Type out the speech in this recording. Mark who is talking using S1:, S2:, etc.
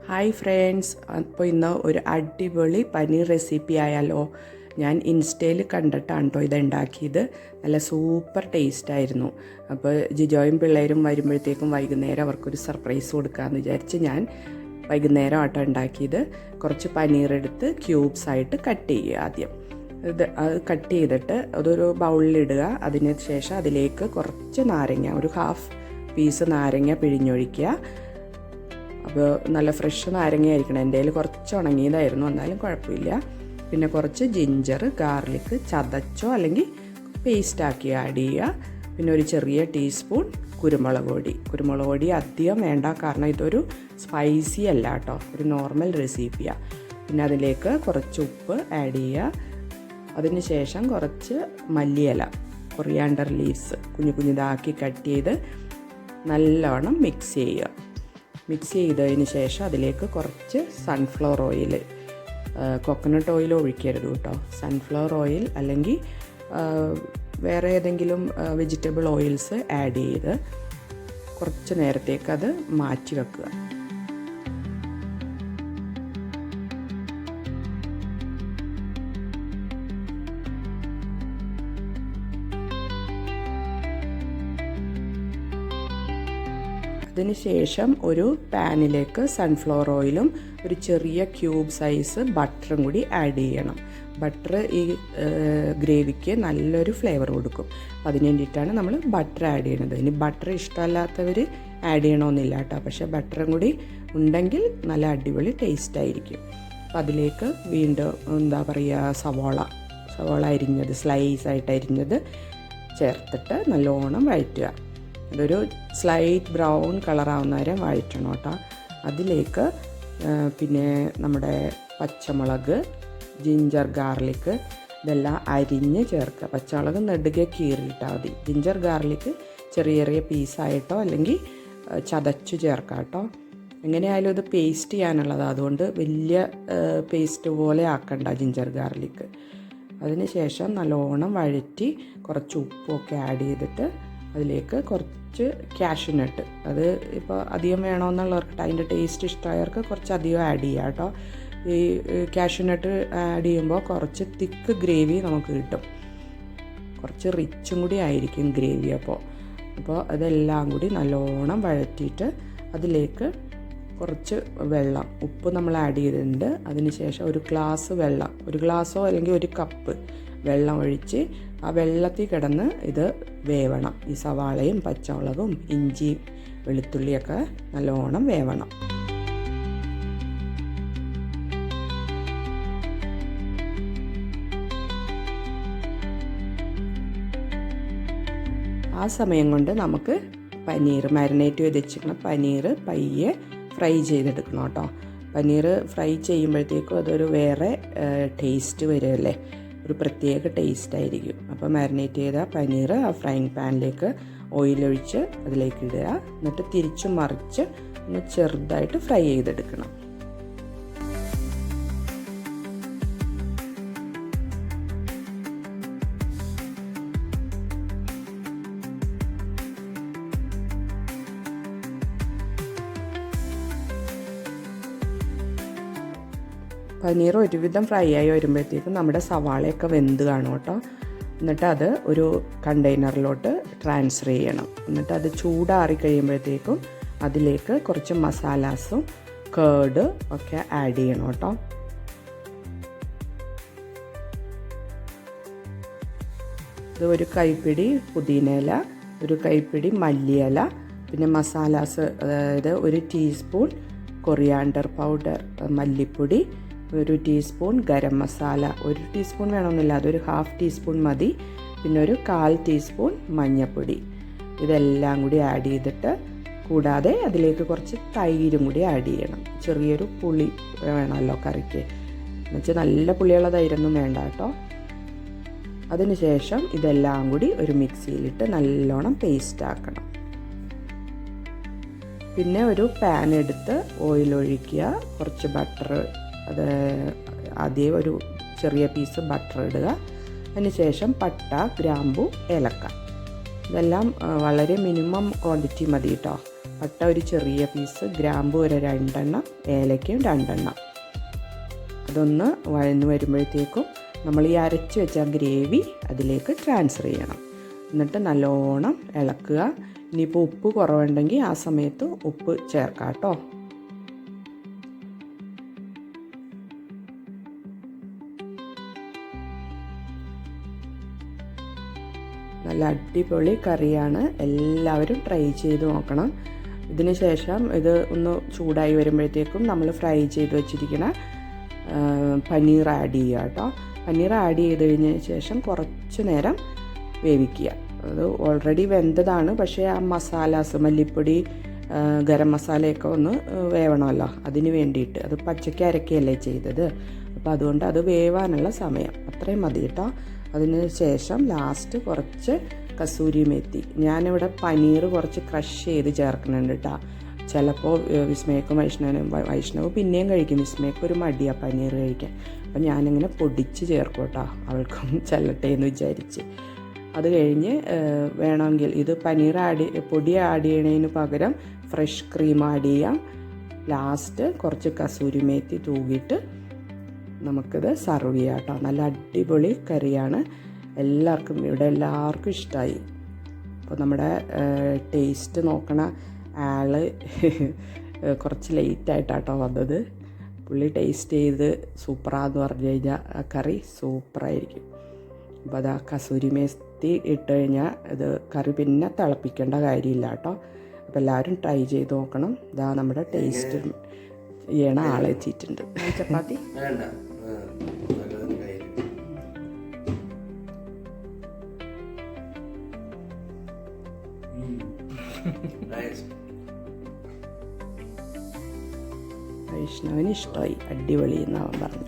S1: Hi friends, അപ്പോൾ ഇന്ന് ഒരു അടിപൊളി പനീർ റെസിപ്പി ആയാലോ. ഞാൻ ഇൻസ്റ്റയിൽ കണ്ടിട്ടാണ് കേട്ടോ ഇതുണ്ടാക്കിയത്. നല്ല സൂപ്പർ ടേസ്റ്റായിരുന്നു. അപ്പോൾ ജിജോയും പിള്ളേരും വരുമ്പോഴത്തേക്കും വൈകുന്നേരം അവർക്കൊരു സർപ്രൈസ് കൊടുക്കാമെന്ന് വിചാരിച്ച് ഞാൻ വൈകുന്നേരം ആട്ടോ ഉണ്ടാക്കിയത്. കുറച്ച് പനീർ എടുത്ത് ക്യൂബ്സ് ആയിട്ട് കട്ട് ചെയ്യുക. ആദ്യം അത് കട്ട് ചെയ്തിട്ട് അതൊരു ബൗളിലിടുക. അതിന് ശേഷം അതിലേക്ക് കുറച്ച് നാരങ്ങ, ഒരു ഹാഫ് പീസ് നാരങ്ങ പിഴിഞ്ഞൊഴിക്കുക. അപ്പോൾ നല്ല ഫ്രഷ് നാരങ്ങ ആയിരിക്കണം. എൻ്റെ കയ്യിൽ കുറച്ച് ഉണങ്ങിയതായിരുന്നു, എന്നാലും കുഴപ്പമില്ല. പിന്നെ കുറച്ച് ജിഞ്ചർ ഗാർലിക് ചതച്ചോ അല്ലെങ്കിൽ പേസ്റ്റാക്കി ആഡ് ചെയ്യുക. പിന്നെ ഒരു ചെറിയ ടീസ്പൂൺ കുരുമുളക് പൊടി അധികം വേണ്ട, കാരണം ഇതൊരു സ്പൈസി അല്ല കേട്ടോ, ഒരു നോർമൽ റെസിപ്പിയാണ്. പിന്നെ അതിലേക്ക് കുറച്ച് ഉപ്പ് ആഡ് ചെയ്യുക. അതിന് ശേഷം കുറച്ച് മല്ലിയില, കൊറിയാണ്ടർ ലീവ്സ് കുഞ്ഞിതാക്കി കട്ട് ചെയ്ത് നല്ലോണം മിക്സ് ചെയ്യുക. മിക്സ് ചെയ്തതിന് ശേഷം അതിലേക്ക് കുറച്ച് സൺഫ്ലവർ ഓയിൽ, കോക്കനട്ട് ഓയിൽ ഒഴിക്കരുത് കേട്ടോ. സൺഫ്ലവർ ഓയിൽ അല്ലെങ്കിൽ വേറെ ഏതെങ്കിലും വെജിറ്റബിൾ ഓയിൽസ് ആഡ് ചെയ്ത് കുറച്ച് നേരത്തേക്ക് അത് മാറ്റി വെക്കുക. അതിനുശേഷം ഒരു പാനിലേക്ക് സൺഫ്ലവർ ഓയിലും ഒരു ചെറിയ ക്യൂബ് സൈസ് ബട്ടറും കൂടി ആഡ് ചെയ്യണം. ബട്ടർ ഈ ഗ്രേവിക്ക് നല്ലൊരു ഫ്ലേവർ കൊടുക്കും. അതിന് വേണ്ടിയിട്ടാണ് നമ്മൾ ബട്ടർ ആഡ് ചെയ്യണത്. ഇനി ബട്ടർ ഇഷ്ടമല്ലാത്തവർ ആഡ് ചെയ്യണമെന്നില്ല കേട്ടോ, പക്ഷേ ബട്ടറും കൂടി ഉണ്ടെങ്കിൽ നല്ല അടിപൊളി ടേസ്റ്റ് ആയിരിക്കും. അപ്പം അതിലേക്ക് വീണ്ടും സവോള അരിഞ്ഞത്, സ്ലൈസ് ആയിട്ട് അരിഞ്ഞത് ചേർത്തിട്ട് നല്ലോണം വഴറ്റുക. അതൊരു സ്ലൈറ്റ് ബ്രൗൺ കളറാവുന്ന വരെ വഴറ്റണം കേട്ടോ. അതിലേക്ക് പിന്നെ നമ്മുടെ പച്ചമുളക്, ജിഞ്ചർ ഗാർലിക് ഇതെല്ലാം അരിഞ്ഞ് ചേർക്കുക. പച്ചമുളക് നെടുകെ കീറിയിട്ടാൽ മതി. ജിഞ്ചർ ഗാർലിക് ചെറിയ ചെറിയ പീസായിട്ടോ അല്ലെങ്കിൽ ചതച്ചു ചേർക്കാം കേട്ടോ. എങ്ങനെയായാലും ഇത് പേസ്റ്റ് ചെയ്യാനുള്ളതാണ്, അതുകൊണ്ട് വലിയ പേസ്റ്റ് പോലെ ആക്കണ്ട ജിഞ്ചർ ഗാർലിക്. അതിന് ശേഷം നല്ലോണം വഴറ്റി കുറച്ച് ഉപ്പൊക്കെ ആഡ് ചെയ്തിട്ട് അതിലേക്ക് കുറച്ച് കാഷ്യൂനട്ട്, അത് ഇപ്പോൾ അധികം വേണമെന്നുള്ളവർക്ക്, അതിൻ്റെ ടേസ്റ്റ് ഇഷ്ടമായവർക്ക് കുറച്ച് അധികം ആഡ് ചെയ്യാം കേട്ടോ. ഈ കാഷ്യൂനട്ട് ആഡ് ചെയ്യുമ്പോൾ കുറച്ച് തിക്ക് ഗ്രേവി നമുക്ക് കിട്ടും, കുറച്ച് റിച്ചും കൂടി ആയിരിക്കും ഗ്രേവി. അപ്പോൾ അതെല്ലാം കൂടി നല്ലോണം വഴറ്റിയിട്ട് അതിലേക്ക് കുറച്ച് വെള്ളം, ഉപ്പ് നമ്മൾ ആഡ് ചെയ്തിട്ടുണ്ട്. അതിന് ശേഷം ഒരു ഗ്ലാസ് വെള്ളം, ഒരു ഗ്ലാസ്സോ അല്ലെങ്കിൽ ഒരു കപ്പ് വെള്ളം ഒഴിച്ച് ആ വെള്ളത്തിൽ കിടന്ന് ഇത് വേവണം. ഈ സവാളയും പച്ചമുളകും ഇഞ്ചിയും വെളുത്തുള്ളിയൊക്കെ നല്ലോണം വേവണം. ആ സമയം കൊണ്ട് നമുക്ക് പനീർ, മാരിനേറ്റ് ചെയ്ത് വെച്ചിരിക്കുന്ന പനീർ പയ്യെ ഫ്രൈ ചെയ്തെടുക്കണം കേട്ടോ. പനീർ ഫ്രൈ ചെയ്യുമ്പോഴത്തേക്കും അതൊരു വേറെ ടേസ്റ്റ് വരുമല്ലേ, ഒരു പ്രത്യേക ടേസ്റ്റ് ആയിരിക്കും. അപ്പോൾ മാരിനേറ്റ് ചെയ്ത പനീർ ആ ഫ്രൈങ് പാനിലേക്ക് ഓയിലൊഴിച്ച് അതിലേക്ക് ഇടുക. എന്നിട്ട് തിരിച്ചു മറിച്ച് ഒന്ന് ചെറുതായിട്ട് ഫ്രൈ ചെയ്തെടുക്കണം. പനീർ ഒരുവിധം ഫ്രൈ ആയി വരുമ്പോഴത്തേക്കും നമ്മുടെ സവാളയൊക്കെ വെന്ത് കാണും കേട്ടോ. എന്നിട്ട് അത് ഒരു കണ്ടെയ്നറിലോട്ട് ട്രാൻസ്ഫർ ചെയ്യണം. എന്നിട്ട് അത് ചൂടാറി കഴിയുമ്പോഴത്തേക്കും അതിലേക്ക് കുറച്ച് മസാലാസും കേർഡ് ഒക്കെ ആഡ് ചെയ്യണം കേട്ടോ. ഇത് ഒരു കൈപ്പിടി പുതിനയില, ഒരു കൈപ്പിടി മല്ലിയില, പിന്നെ മസാലാസ്, അതായത് ഒരു ടീസ്പൂൺ കൊറിയാണ്ടർ പൗഡർ മല്ലിപ്പൊടി, ഒരു ടീസ്പൂൺ ഗരം മസാല, ഒരു ടീസ്പൂൺ വേണമെന്നില്ല, അതൊരു ഹാഫ് ടീസ്പൂൺ മതി. പിന്നെ ഒരു 1/4 ടീസ്പൂൺ മഞ്ഞൾപ്പൊടി, ഇതെല്ലാം കൂടി ആഡ് ചെയ്തിട്ട്, കൂടാതെ അതിലേക്ക് കുറച്ച് തൈരും കൂടി ആഡ് ചെയ്യണം. ചെറിയൊരു പുളി വേണമല്ലോ കറിക്ക്, എന്നുവെച്ചാൽ നല്ല പുളിയുള്ള തൈരൊന്നും വേണ്ട കേട്ടോ. അതിനുശേഷം ഇതെല്ലാം കൂടി ഒരു മിക്സിയിലിട്ട് നല്ലോണം പേസ്റ്റ് ആക്കണം. പിന്നെ ഒരു പാൻ എടുത്ത് ഓയിൽ ഒഴിക്കുക, കുറച്ച് ബട്ടർ, അത് ആദ്യം ഒരു ചെറിയ പീസ് ബട്ടർ ഇടുക. അതിനുശേഷം പട്ട, ഗ്രാമ്പു, ഏലക്ക, ഇതെല്ലാം വളരെ മിനിമം ക്വാണ്ടിറ്റി മതി കേട്ടോ. പട്ട ഒരു ചെറിയ പീസ്, ഗ്രാമ്പു ഒരു 2 എണ്ണം, ഏലക്കയും 2 എണ്ണം. അതൊന്ന് വഴന്ന് വരുമ്പോഴത്തേക്കും നമ്മൾ ഈ അരച്ച് വെച്ച ഗ്രേവി അതിലേക്ക് ട്രാൻസ്ഫർ ചെയ്യണം. എന്നിട്ട് നല്ലോണം ഇളക്കുക. ഇനിയിപ്പോൾ ഉപ്പ് കുറവുണ്ടെങ്കിൽ ആ സമയത്ത് ഉപ്പ് ചേർക്കാം കേട്ടോ. നല്ല അടിപൊളി കറിയാണ്, എല്ലാവരും ട്രൈ ചെയ്ത് നോക്കണം. ഇതിന് ശേഷം ഇത് ഒന്ന് ചൂടായി വരുമ്പോഴത്തേക്കും നമ്മൾ ഫ്രൈ ചെയ്ത് വെച്ചിരിക്കുന്ന പനീർ ആഡ് ചെയ്യുക കേട്ടോ. പനീർ ആഡ് ചെയ്ത് കഴിഞ്ഞതിന് ശേഷം കുറച്ച് നേരം വേവിക്കുക. അത് ഓൾറെഡി വെന്തതാണ്, പക്ഷേ ആ മസാലാസ്, മല്ലിപ്പൊടി, ഗരം മസാലയൊക്കെ ഒന്ന് വേവണമല്ലോ, അതിന് വേണ്ടിയിട്ട്. അത് പച്ചയ്ക്ക് അരക്കുകയല്ലേ ചെയ്തത്, അപ്പോൾ അതുകൊണ്ട് അത് വേവാനുള്ള സമയം അത്രയും മതി കേട്ടോ. അതിന് ശേഷം ലാസ്റ്റ് കുറച്ച് കസൂരി മേത്തി. ഞാനിവിടെ പനീർ കുറച്ച് ക്രഷ് ചെയ്ത് ചേർക്കുന്നുണ്ട് കേട്ടോ. ചിലപ്പോൾ വിസ്മയക്കും വൈഷ്ണവ് പിന്നെയും കഴിക്കും. വിസ്മയക്കും ഒരു മടിയാണ് പനീർ കഴിക്കാൻ, അപ്പം ഞാനിങ്ങനെ പൊടിച്ച് ചേർക്കും കേട്ടോ, അവൾക്കും ചെല്ലട്ടെ എന്ന് വിചാരിച്ച്. അത് കഴിഞ്ഞ് വേണമെങ്കിൽ ഇത് പനീർ പൊടി ആഡ് ചെയ്യണതിന് പകരം ഫ്രഷ് ക്രീം ആഡ് ചെയ്യാം. ലാസ്റ്റ് കുറച്ച് കസൂരി മേത്തി തൂകിയിട്ട് നമുക്കിത് സർവ് ചെയ്യാം കേട്ടോ. നല്ല അടിപൊളി കറിയാണ്, ഇവിടെ എല്ലാവർക്കും ഇഷ്ടമായി. അപ്പോൾ നമ്മുടെ ടേസ്റ്റ് നോക്കണ ആൾ കുറച്ച് ലേറ്റായിട്ടാട്ടോ വന്നത്. പുള്ളി ടേസ്റ്റ് ചെയ്ത് സൂപ്പറാന്ന് പറഞ്ഞു കഴിഞ്ഞാൽ ആ കറി സൂപ്പറായിരിക്കും. അപ്പോൾ അത് ആ കസൂരി മേത്തി ഇട്ട് കഴിഞ്ഞാൽ ഇത് കറി പിന്നെ തിളപ്പിക്കേണ്ട കാര്യമില്ല കേട്ടോ. അപ്പോൾ എല്ലാവരും ട്രൈ ചെയ്ത് നോക്കണം. ഇതാ നമ്മുടെ ടേസ്റ്റ് ചെയ്യണ ആളെത്തിയിട്ടുണ്ട്. ചപ്പാത്തി വൈഷ്ണവിന് ഇഷ്ടമായി, അടിപൊളി എന്നവൻ പറഞ്ഞു.